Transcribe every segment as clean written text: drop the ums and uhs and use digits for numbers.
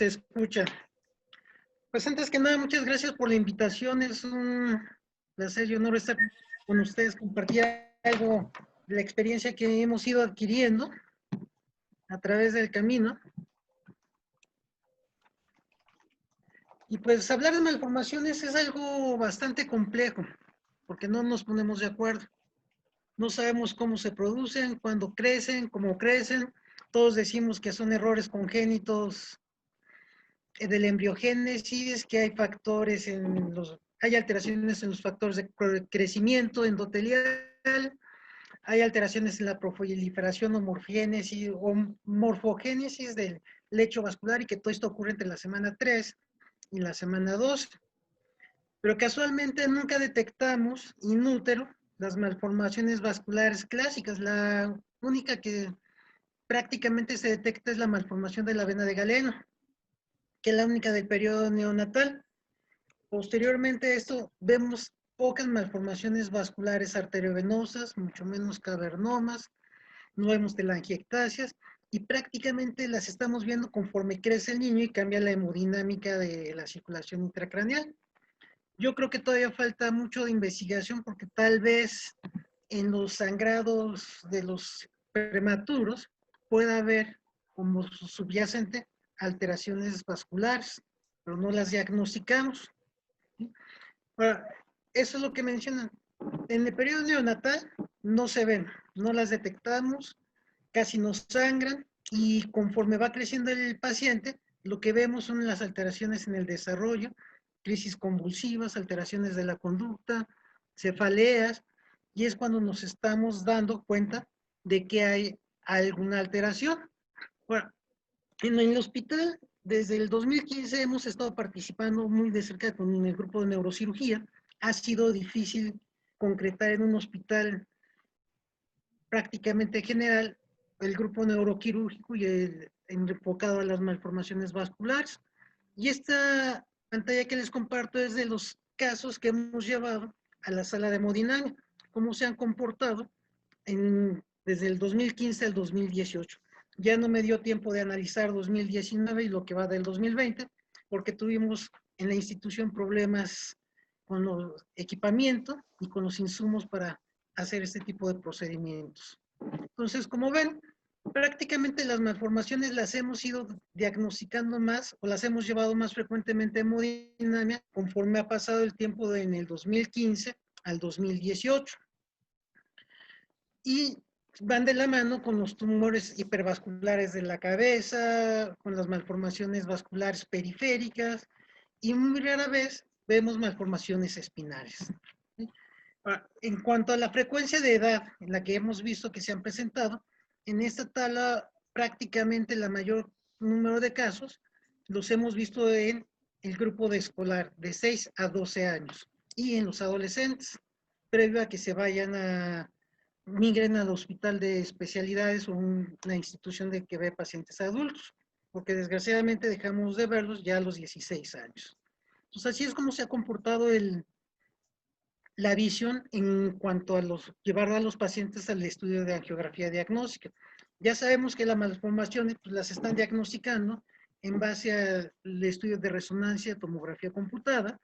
se escucha. Pues antes que nada, muchas gracias por la invitación. Es un placer y honor estar con ustedes, compartir algo de la experiencia que hemos ido adquiriendo a través del camino. Y pues hablar de malformaciones es algo bastante complejo, porque no nos ponemos de acuerdo. No sabemos cómo se producen, cuándo crecen, cómo crecen. Todos decimos que son errores congénitos de la embriogénesis, que hay factores hay alteraciones en los factores de crecimiento endotelial, hay alteraciones en la proliferación o morfogénesis del lecho vascular y que todo esto ocurre entre la semana 3 y la semana 2. Pero casualmente nunca detectamos in útero las malformaciones vasculares clásicas. La única que prácticamente se detecta es la malformación de la vena de Galeno, que es la única del periodo neonatal. Posteriormente a esto, vemos pocas malformaciones vasculares arteriovenosas, mucho menos cavernomas, no vemos telangiectasias, y prácticamente las estamos viendo conforme crece el niño y cambia la hemodinámica de la circulación intracraneal. Yo creo que todavía falta mucho de investigación porque tal vez en los sangrados de los prematuros pueda haber como subyacente alteraciones vasculares, pero no las diagnosticamos. Ahora, eso es lo que mencionan. En el periodo neonatal no se ven, no las detectamos, casi no sangran y conforme va creciendo el paciente, lo que vemos son las alteraciones en el desarrollo, crisis convulsivas, alteraciones de la conducta, cefaleas, y es cuando nos estamos dando cuenta de que hay alguna alteración. Bueno, en el hospital, desde el 2015 hemos estado participando muy de cerca con el grupo de neurocirugía. Ha sido difícil concretar en un hospital prácticamente general el grupo neuroquirúrgico y enfocado a las malformaciones vasculares. Y esta pantalla que les comparto es de los casos que hemos llevado a la sala de hemodinamia, cómo se han comportado desde el 2015 al 2018. Ya no me dio tiempo de analizar 2019 y lo que va del 2020, porque tuvimos en la institución problemas con los equipamientos y con los insumos para hacer este tipo de procedimientos. Entonces, como ven, prácticamente las malformaciones las hemos ido diagnosticando más o las hemos llevado más frecuentemente en hemodinamia conforme ha pasado el tiempo en el 2015 al 2018. Y van de la mano con los tumores hipervasculares de la cabeza, con las malformaciones vasculares periféricas y muy rara vez vemos malformaciones espinales. En cuanto a la frecuencia de edad en la que hemos visto que se han presentado, en esta tabla prácticamente la mayor número de casos los hemos visto en el grupo de escolar de 6 a 12 años y en los adolescentes, previo a que se vayan migren al hospital de especialidades o una institución de que ve pacientes adultos, porque desgraciadamente dejamos de verlos ya a los 16 años. Entonces así es como se ha comportado la visión en cuanto a llevar a los pacientes al estudio de angiografía diagnóstica. Ya sabemos que las malformaciones pues, las están diagnosticando en base al estudio de resonancia, tomografía computada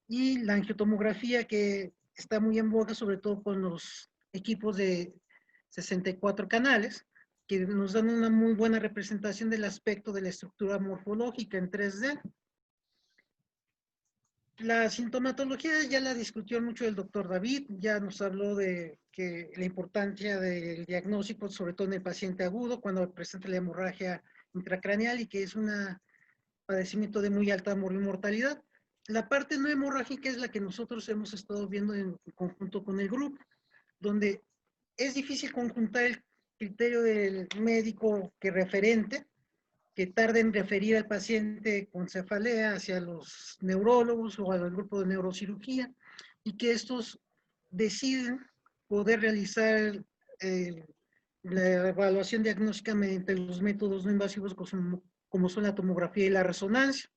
y la angiotomografía que está muy en boga, sobre todo con los equipos de 64 canales, que nos dan una muy buena representación del aspecto de la estructura morfológica en 3D. La sintomatología ya la discutió mucho el doctor David, ya nos habló de que la importancia del diagnóstico, sobre todo en el paciente agudo, cuando presenta la hemorragia intracraneal y que es un padecimiento de muy alta mortalidad. La parte no hemorrágica es la que nosotros hemos estado viendo en conjunto con el grupo, donde es difícil conjuntar el criterio del médico que referente, que tarda en referir al paciente con cefalea hacia los neurólogos o al grupo de neurocirugía y que estos deciden poder realizar la evaluación diagnóstica mediante los métodos no invasivos como son la tomografía y la resonancia.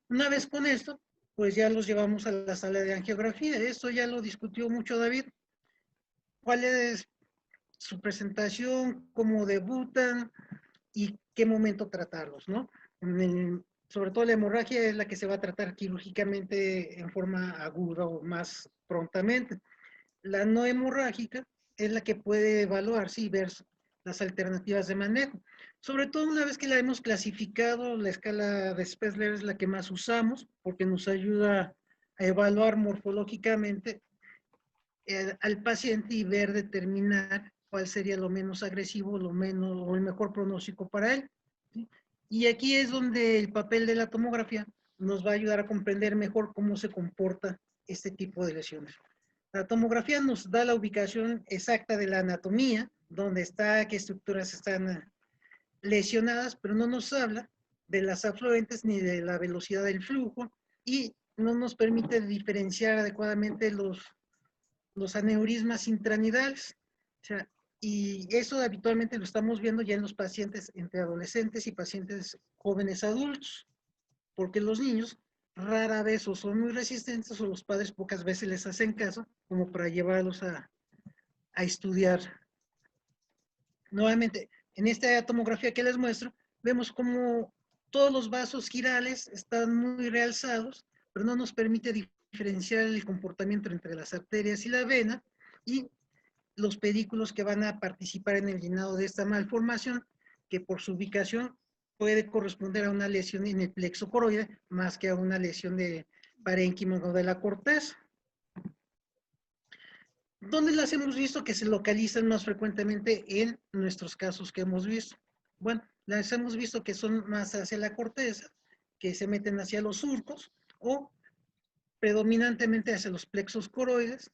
Una vez con esto, pues ya los llevamos a la sala de angiografía. Esto ya lo discutió mucho David. ¿Cuál es su presentación? ¿Cómo debutan? Y qué momento tratarlos, ¿no? Sobre todo la hemorragia es la que se va a tratar quirúrgicamente en forma aguda o más prontamente. La no hemorrágica es la que puede evaluarse y ver las alternativas de manejo. Sobre todo una vez que la hemos clasificado, la escala de Spessler es la que más usamos porque nos ayuda a evaluar morfológicamente al paciente y ver, determinar cuál sería lo menos agresivo, lo menos o el mejor pronóstico para él. ¿Sí? Y aquí es donde el papel de la tomografía nos va a ayudar a comprender mejor cómo se comporta este tipo de lesiones. La tomografía nos da la ubicación exacta de la anatomía, dónde está, qué estructuras están lesionadas, pero no nos habla de las afluentes ni de la velocidad del flujo y no nos permite diferenciar adecuadamente los aneurismas intranidales. O sea, y eso habitualmente lo estamos viendo ya en los pacientes entre adolescentes y pacientes jóvenes adultos, porque los niños rara vez o son muy resistentes o los padres pocas veces les hacen caso como para llevarlos a estudiar. Nuevamente, en esta tomografía que les muestro, vemos como todos los vasos girales están muy realzados, pero no nos permite diferenciar el comportamiento entre las arterias y la vena y los pedículos que van a participar en el llenado de esta malformación, que por su ubicación puede corresponder a una lesión en el plexo coroide más que a una lesión de parénquima o de la corteza. ¿Dónde las hemos visto que se localizan más frecuentemente en nuestros casos que hemos visto? Bueno, las hemos visto que son más hacia la corteza, que se meten hacia los surcos o predominantemente hacia los plexos coroides,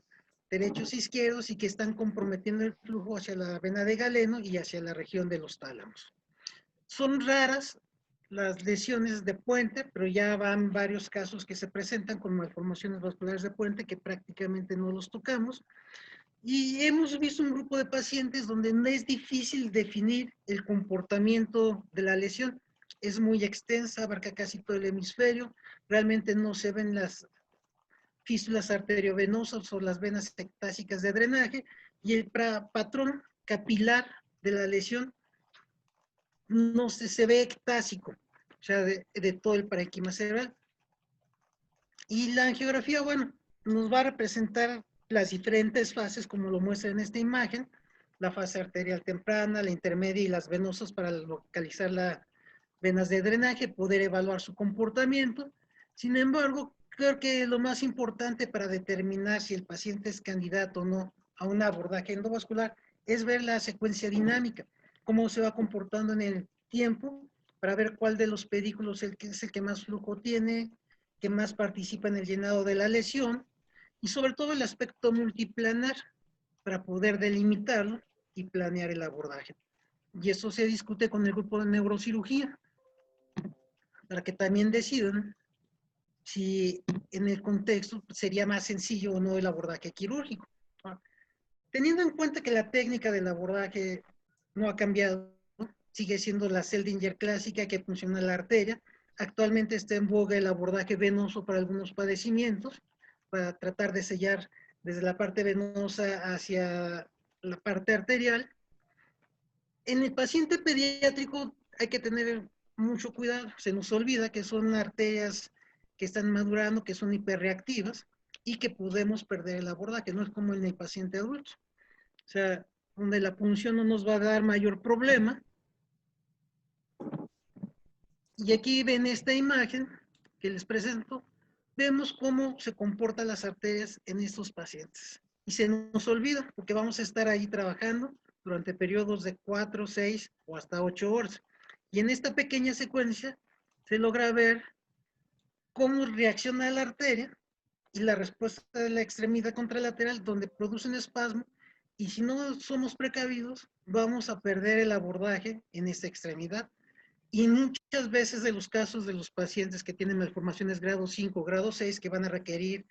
derechos e izquierdos, y que están comprometiendo el flujo hacia la vena de Galeno y hacia la región de los tálamos. Son raras las lesiones de puente, pero ya van varios casos que se presentan con malformaciones vasculares de puente que prácticamente no los tocamos. Y hemos visto un grupo de pacientes donde no es difícil definir el comportamiento de la lesión. Es muy extensa, abarca casi todo el hemisferio. Realmente no se ven las fístulas arteriovenosas o las venas ectásicas de drenaje. Y el patrón capilar de la lesión no se ve ectásico, o sea, de todo el parénquima cerebral. Y la angiografía, bueno, nos va a representar las diferentes fases, como lo muestra en esta imagen, la fase arterial temprana, la intermedia y las venosas para localizar las venas de drenaje, poder evaluar su comportamiento. Sin embargo, creo que lo más importante para determinar si el paciente es candidato o no a un abordaje endovascular es ver la secuencia dinámica, cómo se va comportando en el tiempo, para ver cuál de los pedículos es el que más flujo tiene, que más participa en el llenado de la lesión, y sobre todo el aspecto multiplanar para poder delimitarlo y planear el abordaje. Y eso se discute con el grupo de neurocirugía, para que también decidan si en el contexto sería más sencillo o no el abordaje quirúrgico. Teniendo en cuenta que la técnica del abordaje no ha cambiado, sigue siendo la Seldinger clásica que funciona en la arteria. Actualmente está en boga el abordaje venoso para algunos padecimientos, para tratar de sellar desde la parte venosa hacia la parte arterial. En el paciente pediátrico hay que tener mucho cuidado, se nos olvida que son arterias que están madurando, que son hiperreactivas y que podemos perder el abordaje, no es como en el paciente adulto. O sea, donde la punción no nos va a dar mayor problema. Y aquí ven esta imagen que les presento, vemos cómo se comportan las arterias en estos pacientes. Y se nos olvida, porque vamos a estar ahí trabajando durante periodos de 4, 6 o hasta 8 horas. Y en esta pequeña secuencia se logra ver cómo reacciona la arteria y la respuesta de la extremidad contralateral, donde produce un espasmo, y si no somos precavidos, vamos a perder el abordaje en esta extremidad. Y muchas veces de los casos de los pacientes que tienen malformaciones grado 5 o grado 6, que van a requerir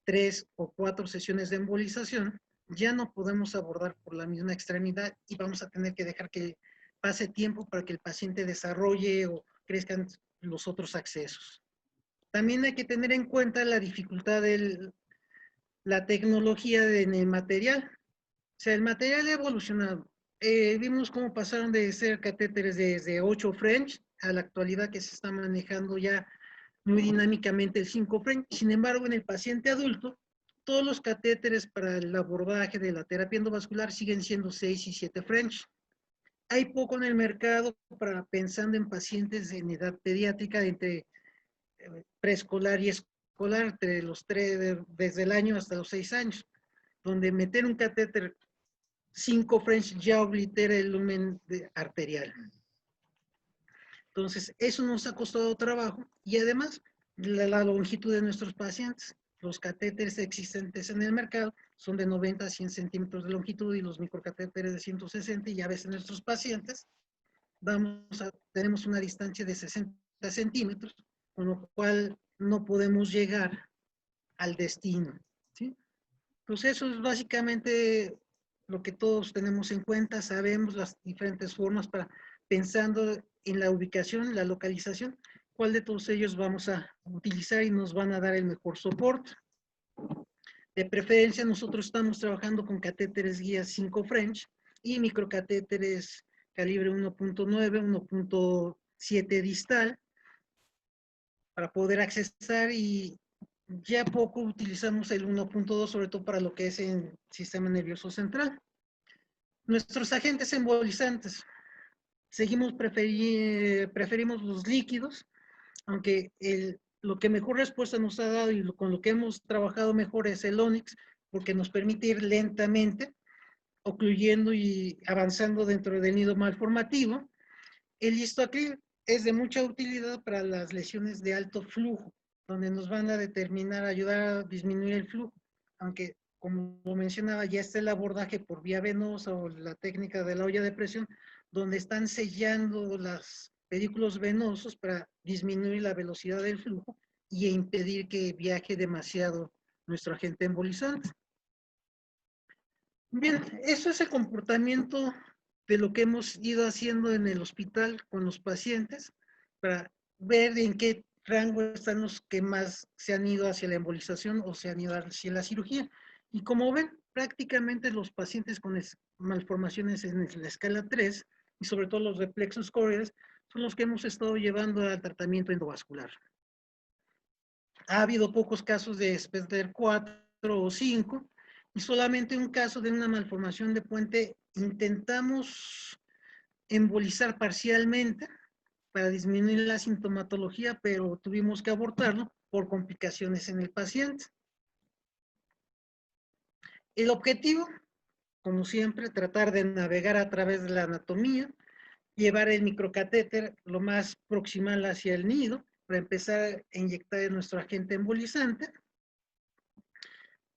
3 o 4 sesiones de embolización, ya no podemos abordar por la misma extremidad y vamos a tener que dejar que pase tiempo para que el paciente desarrolle o crezcan los otros accesos. También hay que tener en cuenta la dificultad de la tecnología en el material. O sea, el material ha evolucionado. Vimos cómo pasaron de ser catéteres desde 8 French a la actualidad que se está manejando ya muy dinámicamente el 5 French. Sin embargo, en el paciente adulto, todos los catéteres para el abordaje de la terapia endovascular siguen siendo 6 y 7 French. Hay poco en el mercado para pensando en pacientes en edad pediátrica entre preescolar y escolar, entre los 3, desde el año hasta los 6 años, donde meter un catéter 5 French ya oblitera el lumen arterial. Entonces, eso nos ha costado trabajo y además la longitud de nuestros pacientes. Los catéteres existentes en el mercado son de 90 a 100 centímetros de longitud y los microcatéteres de 160, y a veces nuestros pacientes tenemos una distancia de 60 centímetros, con lo cual no podemos llegar al destino, ¿sí? Pues eso es básicamente lo que todos tenemos en cuenta, sabemos las diferentes formas para, pensando en la ubicación, la localización, cuál de todos ellos vamos a utilizar y nos van a dar el mejor soporte. De preferencia, nosotros estamos trabajando con catéteres guías 5 French y microcatéteres calibre 1.9, 1.7 distal, para poder accesar, y ya poco utilizamos el 1.2, sobre todo para lo que es en sistema nervioso central. Nuestros agentes embolizantes, preferimos los líquidos, aunque lo que mejor respuesta nos ha dado y con lo que hemos trabajado mejor es el Onyx, porque nos permite ir lentamente, ocluyendo y avanzando dentro del nido malformativo. El Histoacril es de mucha utilidad para las lesiones de alto flujo, donde nos van a determinar, ayudar a disminuir el flujo, aunque como lo mencionaba, ya está el abordaje por vía venosa o la técnica de la olla de presión, donde están sellando los pedículos venosos para disminuir la velocidad del flujo y impedir que viaje demasiado nuestro agente embolizante. Bien, eso es el comportamiento de lo que hemos ido haciendo en el hospital con los pacientes para ver en qué rango están los que más se han ido hacia la embolización o se han ido hacia la cirugía. Y como ven, prácticamente los pacientes con malformaciones en la escala 3 y sobre todo los reflexos córneos son los que hemos estado llevando al tratamiento endovascular. Ha habido pocos casos de Spender 4 o 5, y solamente un caso de una malformación de puente intentamos embolizar parcialmente para disminuir la sintomatología, pero tuvimos que abortarlo por complicaciones en el paciente. El objetivo, como siempre, tratar de navegar a través de la anatomía, llevar el microcatéter lo más proximal hacia el nido para empezar a inyectar nuestro agente embolizante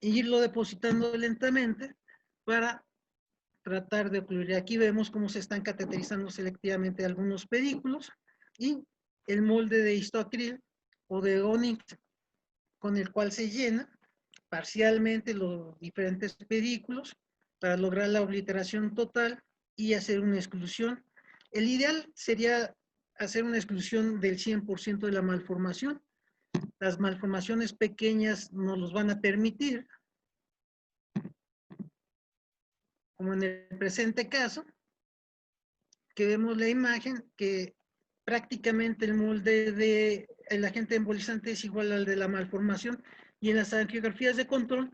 e irlo depositando lentamente para tratar de ocluir. Aquí vemos cómo se están cateterizando selectivamente algunos pedículos y el molde de Histoacril o de Onyx con el cual se llena parcialmente los diferentes pedículos para lograr la obliteración total y hacer una exclusión. El ideal sería hacer una exclusión del 100% de la malformación. Las malformaciones pequeñas nos los van a permitir, como en el presente caso, que vemos la imagen, que prácticamente el molde del agente embolizante es igual al de la malformación, y en las angiografías de control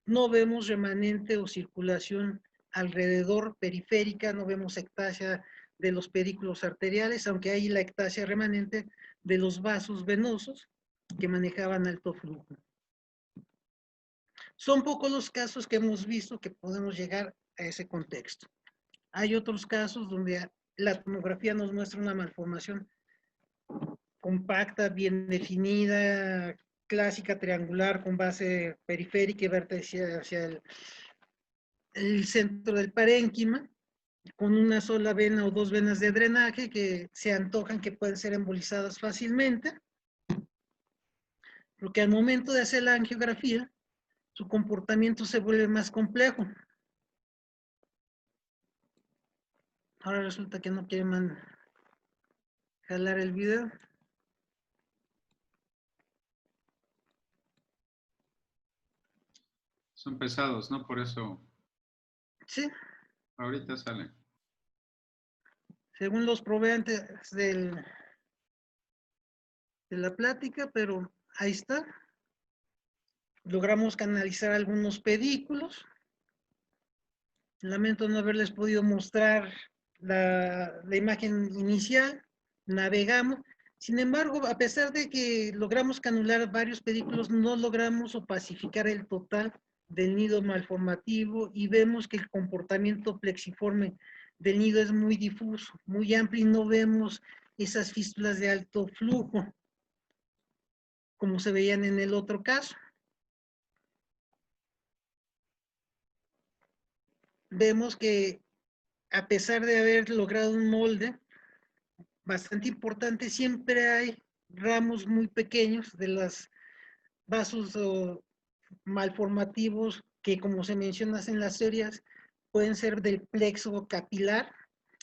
no vemos remanente o circulación alrededor periférica, no vemos ectasia de los pedículos arteriales, aunque hay la ectasia remanente de los vasos venosos que manejaban alto flujo. Son pocos los casos que hemos visto que podemos llegar a ese contexto. Hay otros casos donde la tomografía nos muestra una malformación compacta, bien definida, clásica, triangular, con base periférica y vértice hacia el centro del parénquima, con una sola vena o dos venas de drenaje que se antojan que pueden ser embolizadas fácilmente, porque al momento de hacer la angiografía, su comportamiento se vuelve más complejo. Ahora resulta que no quieren jalar el video. Son pesados, ¿no? Por eso. Sí. Ahorita sale. Según los proveedores del de la plática, pero ahí está. Logramos canalizar algunos pedículos. Lamento no haberles podido mostrar la imagen inicial. Navegamos. Sin embargo, a pesar de que logramos canular varios pedículos, no logramos opacificar el total del nido malformativo y vemos que el comportamiento plexiforme del nido es muy difuso, muy amplio y no vemos esas fístulas de alto flujo como se veían en el otro caso. Vemos que a pesar de haber logrado un molde bastante importante, siempre hay ramos muy pequeños de los vasos malformativos que, como se menciona en las series, pueden ser del plexo capilar,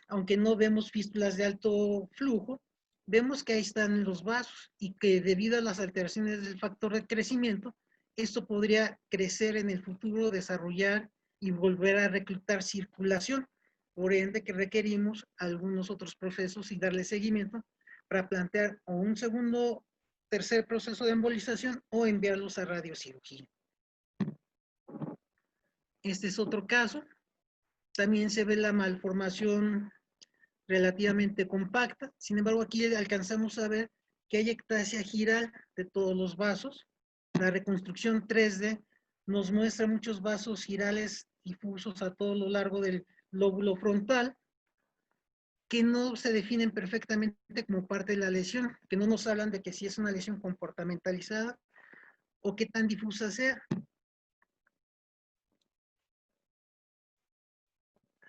aunque no vemos fístulas de alto flujo, vemos que ahí están los vasos y que debido a las alteraciones del factor de crecimiento, esto podría crecer en el futuro, desarrollar y volver a reclutar circulación, por ende que requerimos algunos otros procesos y darle seguimiento para plantear o un segundo, tercer proceso de embolización o enviarlos a radiocirugía. Este es otro caso. También se ve la malformación relativamente compacta. Sin embargo, aquí alcanzamos a ver que hay ectasia giral de todos los vasos. La reconstrucción 3D nos muestra muchos vasos girales difusos a todo lo largo del lóbulo frontal que no se definen perfectamente como parte de la lesión, que no nos hablan de que si es una lesión comportamentalizada o qué tan difusa sea.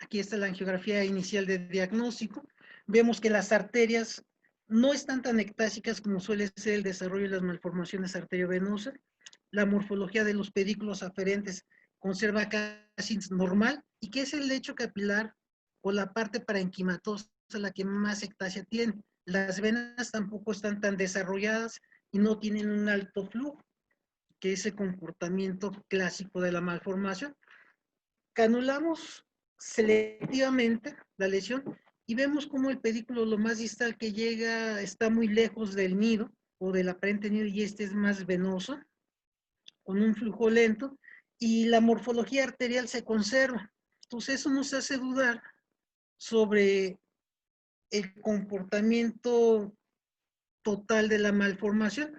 Aquí está la angiografía inicial de diagnóstico. Vemos que las arterias no están tan ectásicas como suele ser el desarrollo de las malformaciones arteriovenosas. La morfología de los pedículos aferentes conserva casi normal, y que es el lecho capilar o la parte parenquimatosa la que más ectasia tiene. Las venas tampoco están tan desarrolladas y no tienen un alto flujo, que es el comportamiento clásico de la malformación. Canulamos selectivamente la lesión y vemos como el pedículo lo más distal que llega está muy lejos del nido o del aparente nido, y este es más venoso, con un flujo lento, y la morfología arterial se conserva. Entonces eso nos hace dudar sobre el comportamiento total de la malformación.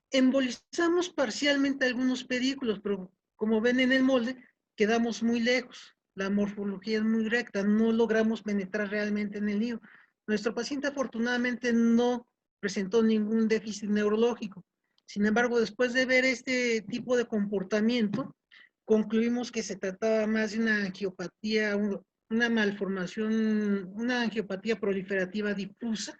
Embolizamos parcialmente algunos pedículos, pero como ven en el molde, quedamos muy lejos. La morfología es muy recta, no logramos penetrar realmente en el nido. Nuestro paciente afortunadamente no presentó ningún déficit neurológico. Sin embargo, después de ver este tipo de comportamiento, concluimos que se trataba más de una angiopatía, una malformación, una angiopatía proliferativa difusa,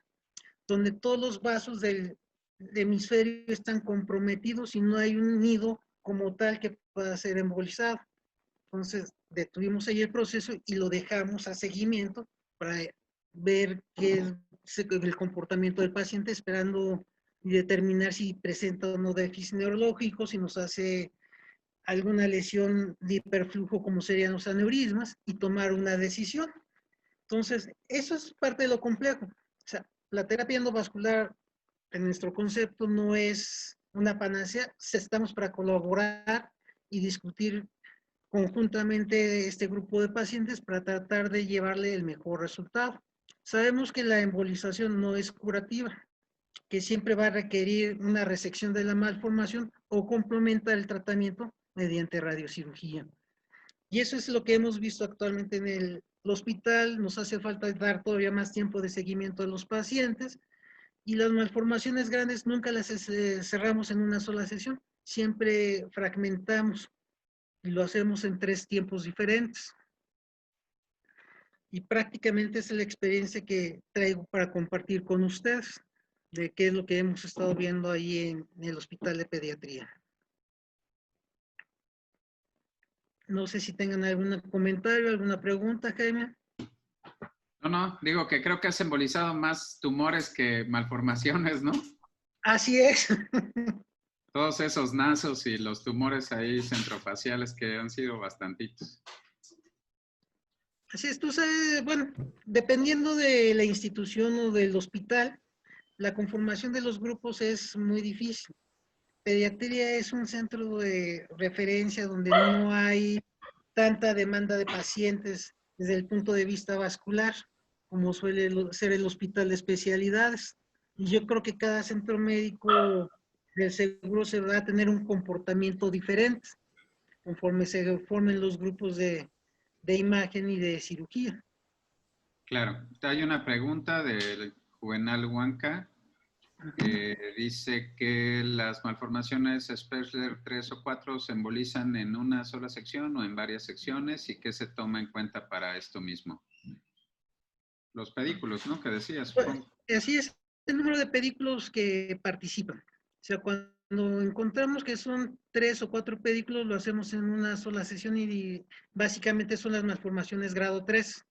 donde todos los vasos del hemisferio están comprometidos y no hay un nido como tal que pueda ser embolizado. Entonces, detuvimos ahí el proceso y lo dejamos a seguimiento para ver qué es el comportamiento del paciente, esperando y determinar si presenta o no déficit neurológico, si nos hace alguna lesión de hiperflujo como serían los aneurismas, y tomar una decisión. Entonces, eso es parte de lo complejo. O sea, la terapia endovascular, en nuestro concepto, no es una panacea. Estamos para colaborar y discutir conjuntamente este grupo de pacientes para tratar de llevarle el mejor resultado. Sabemos que la embolización no es curativa, que siempre va a requerir una resección de la malformación o complementar el tratamiento mediante radiocirugía. Y eso es lo que hemos visto actualmente en el hospital. Nos hace falta dar todavía más tiempo de seguimiento a los pacientes, y las malformaciones grandes nunca las cerramos en una sola sesión, siempre fragmentamos y lo hacemos en 3 tiempos diferentes. Y prácticamente es la experiencia que traigo para compartir con ustedes de qué es lo que hemos estado viendo ahí en el Hospital de Pediatría. No sé si tengan algún comentario, alguna pregunta, Jaime. No, digo que creo que has embolizado más tumores que malformaciones, ¿no? Así es. Todos esos nasos y los tumores ahí centrofaciales que han sido bastantitos. Así es, tú sabes, bueno, dependiendo de la institución o del hospital, la conformación de los grupos es muy difícil. Pediatría es un centro de referencia donde no hay tanta demanda de pacientes desde el punto de vista vascular, como suele ser el hospital de especialidades. Y yo creo que cada centro médico del seguro se va a tener un comportamiento diferente conforme se formen los grupos de imagen y de cirugía. Claro. Hay una pregunta del Juvenal Huanca. Dice que las malformaciones Spessler 3 o 4 se embolizan en una sola sección o en varias secciones y qué se toma en cuenta para esto mismo. Los pedículos, ¿no? Que decías, supongo. Así es el número de pedículos que participan. O sea, cuando encontramos que son 3 o 4 pedículos, lo hacemos en una sola sesión y básicamente son las malformaciones grado 3.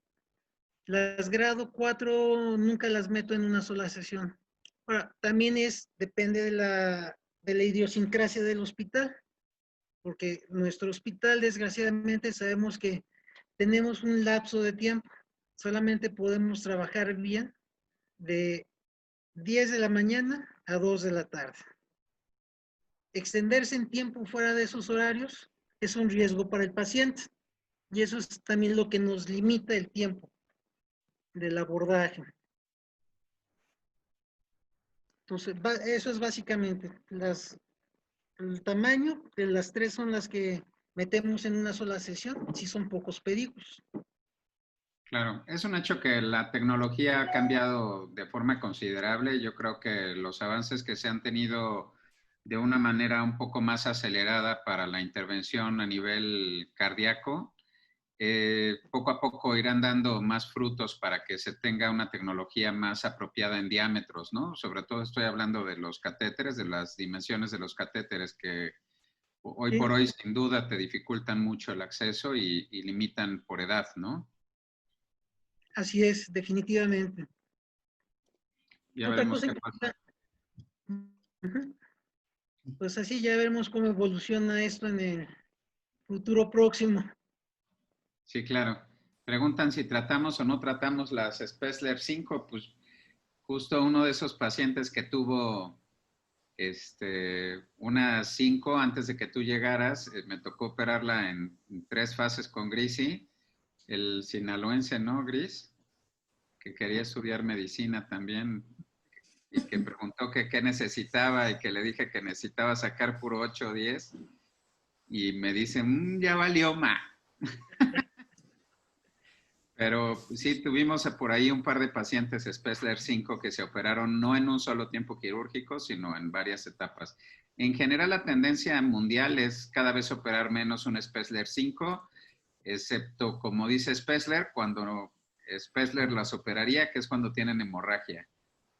Las grado 4 nunca las meto en una sola sesión. Ahora, también depende de la idiosincrasia del hospital, porque nuestro hospital, desgraciadamente, sabemos que tenemos un lapso de tiempo. Solamente podemos trabajar bien de 10 de la mañana a 2 de la tarde. Extenderse en tiempo fuera de esos horarios es un riesgo para el paciente. Y eso es también lo que nos limita el tiempo del abordaje. Entonces, eso es básicamente el tamaño de las 3 son las que metemos en una sola sesión, si son pocos pedículos. Claro, es un hecho que la tecnología ha cambiado de forma considerable. Yo creo que los avances que se han tenido de una manera un poco más acelerada para la intervención a nivel cardíaco, poco a poco irán dando más frutos para que se tenga una tecnología más apropiada en diámetros, ¿no? Sobre todo estoy hablando de los catéteres, de las dimensiones de los catéteres que hoy por hoy sin duda te dificultan mucho el acceso y limitan por edad, ¿no? Así es, definitivamente. Ya Otra veremos cosa qué pasa. pues así ya veremos cómo evoluciona esto en el futuro próximo. Sí, claro. Preguntan si tratamos o no tratamos las Spessler 5, pues justo uno de esos pacientes que tuvo unas 5 antes de que tú llegaras, me tocó operarla en 3 fases con Grisi, el sinaloense, ¿no, Gris? Que quería estudiar medicina también y que preguntó que qué necesitaba y que le dije que necesitaba sacar puro 8 o 10 y me dice, ya valió ma. Pero sí, tuvimos por ahí un par de pacientes Spessler 5 que se operaron no en un solo tiempo quirúrgico, sino en varias etapas. En general, la tendencia mundial es cada vez operar menos un Spessler 5, excepto, como dice Spessler, cuando Spessler las operaría, que es cuando tienen hemorragia.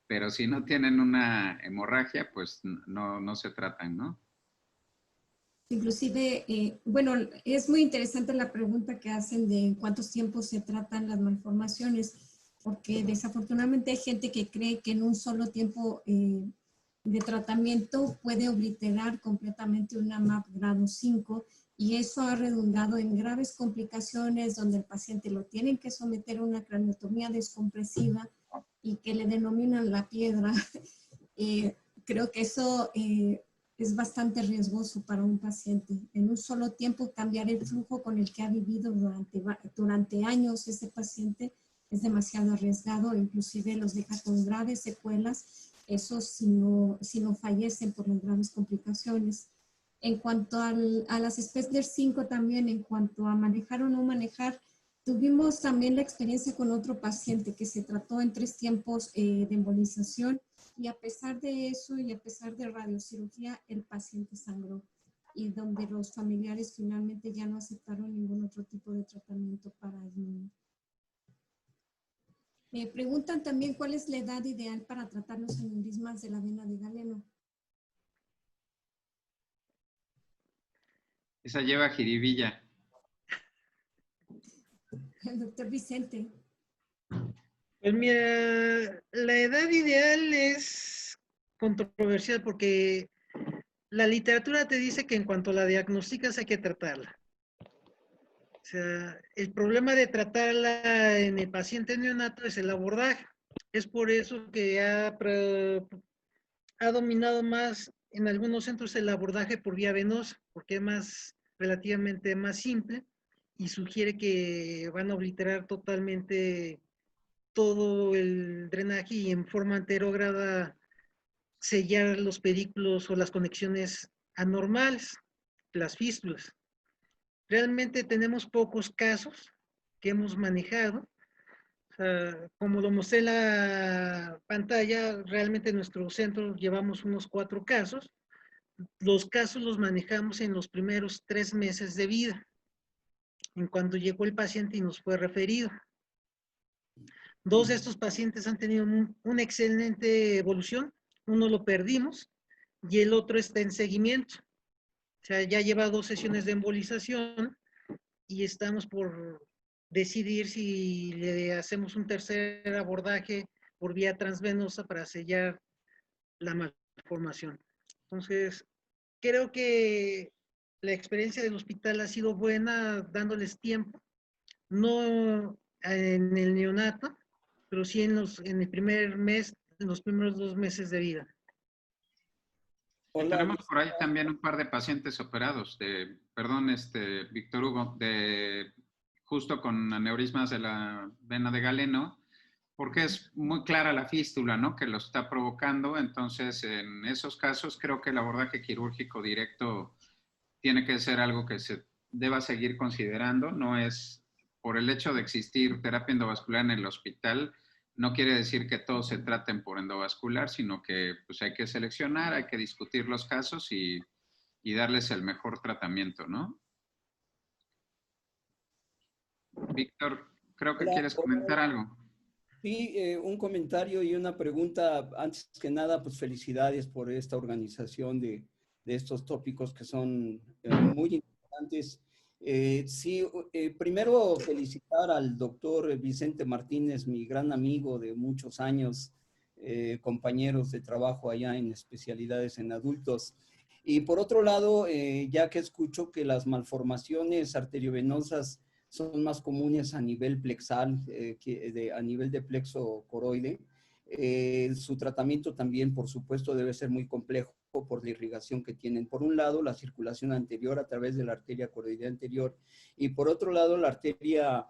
Pero si no tienen una hemorragia, pues no se tratan, ¿no? Inclusive, bueno, es muy interesante la pregunta que hacen de en cuántos tiempos se tratan las malformaciones, porque desafortunadamente hay gente que cree que en un solo tiempo de tratamiento puede obliterar completamente una MAP grado 5 y eso ha redundado en graves complicaciones donde el paciente lo tienen que someter a una craniotomía descompresiva y que le denominan la piedra. Creo que eso es bastante riesgoso para un paciente. En un solo tiempo cambiar el flujo con el que ha vivido durante años ese paciente es demasiado arriesgado, inclusive los deja con graves secuelas, eso si no fallecen por las graves complicaciones. En cuanto a las Spessler 5 también, en cuanto a manejar o no manejar, tuvimos también la experiencia con otro paciente que se trató en 3 tiempos de embolización y a pesar de eso y a pesar de radiocirugía, el paciente sangró y donde los familiares finalmente ya no aceptaron ningún otro tipo de tratamiento para el niño. Me preguntan también cuál es la edad ideal para tratar los aneurismas de la vena de Galeno. Esa lleva jiribilla. El doctor Vicente. Pues mira, la edad ideal es controversial porque la literatura te dice que en cuanto la diagnosticas hay que tratarla. O sea, el problema de tratarla en el paciente neonato es el abordaje. Es por eso que ha dominado más en algunos centros el abordaje por vía venosa, porque es más relativamente más simple y sugiere que van a obliterar totalmente todo el drenaje y en forma anterógrada sellar los pedículos o las conexiones anormales, las fístulas. Realmente tenemos pocos casos que hemos manejado. O sea, como lo mostré en la pantalla, realmente en nuestro centro llevamos unos 4 casos. Los casos los manejamos en los primeros 3 meses de vida, en cuanto llegó el paciente y nos fue referido. 2 de estos pacientes han tenido una excelente evolución, uno lo perdimos y el otro está en seguimiento. O sea, ya lleva 2 sesiones de embolización y estamos por decidir si le hacemos un tercer abordaje por vía transvenosa para sellar la malformación. Entonces, creo que la experiencia del hospital ha sido buena dándoles tiempo, no en el neonato, pero sí en el primer mes, en los primeros 2 meses de vida. Y Hola, tenemos por ahí también un par de pacientes operados perdón, Víctor Hugo, justo con aneurismas de la vena de Galeno, porque es muy clara la fístula, ¿no? Que lo está provocando. Entonces, en esos casos, creo que el abordaje quirúrgico directo tiene que ser algo que se deba seguir considerando. No es por el hecho de existir terapia endovascular en el hospital, no quiere decir que todos se traten por endovascular, sino que pues, hay que seleccionar, hay que discutir los casos y darles el mejor tratamiento, ¿no? Víctor, creo que hola, quieres hola. comentar algo. Sí, un comentario y una pregunta. Antes que nada, pues felicidades por esta organización de estos tópicos que son muy importantes. Sí, primero felicitar al doctor Vicente Martínez, mi gran amigo de muchos años, compañeros de trabajo allá en especialidades en adultos. Y por otro lado, ya que escucho que las malformaciones arteriovenosas son más comunes a nivel plexal, a nivel de plexo coroide. Su tratamiento también, por supuesto, debe ser muy complejo por la irrigación que tienen. Por un lado, la circulación anterior a través de la arteria coroidea anterior y por otro lado, la arteria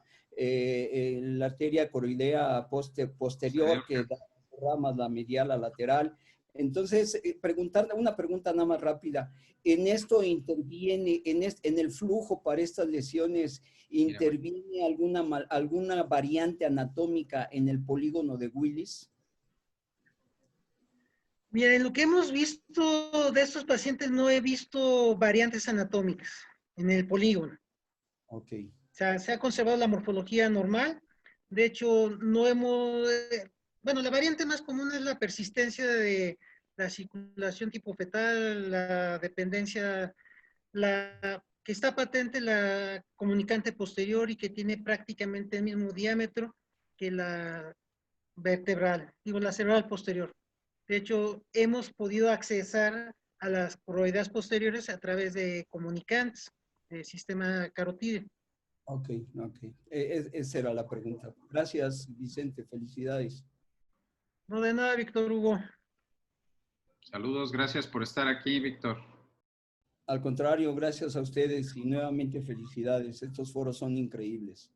coroidea posterior que da ramas, la medial, la lateral. Entonces, una pregunta nada más rápida. ¿En esto interviene, en el flujo para estas lesiones, interviene alguna variante anatómica en el polígono de Willis? Mira, en lo que hemos visto de estos pacientes no he visto variantes anatómicas en el polígono. Ok. O sea, se ha conservado la morfología normal. De hecho, no hemos... bueno, la variante más común es la persistencia de la circulación tipo fetal, la dependencia, la que está patente la comunicante posterior y que tiene prácticamente el mismo diámetro que la vertebral, digo, la cerebral posterior. De hecho, hemos podido accesar a las coroides posteriores a través de comunicantes del sistema carotídeo. Ok, ok. Esa era la pregunta. Gracias, Vicente. Felicidades. No de nada, Víctor Hugo. Saludos, gracias por estar aquí, Víctor. Al contrario, gracias a ustedes y nuevamente felicidades. Estos foros son increíbles.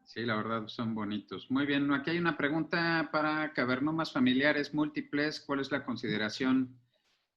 Sí, la verdad son bonitos. Muy bien, aquí hay una pregunta para cavernomas familiares múltiples. ¿Cuál es la consideración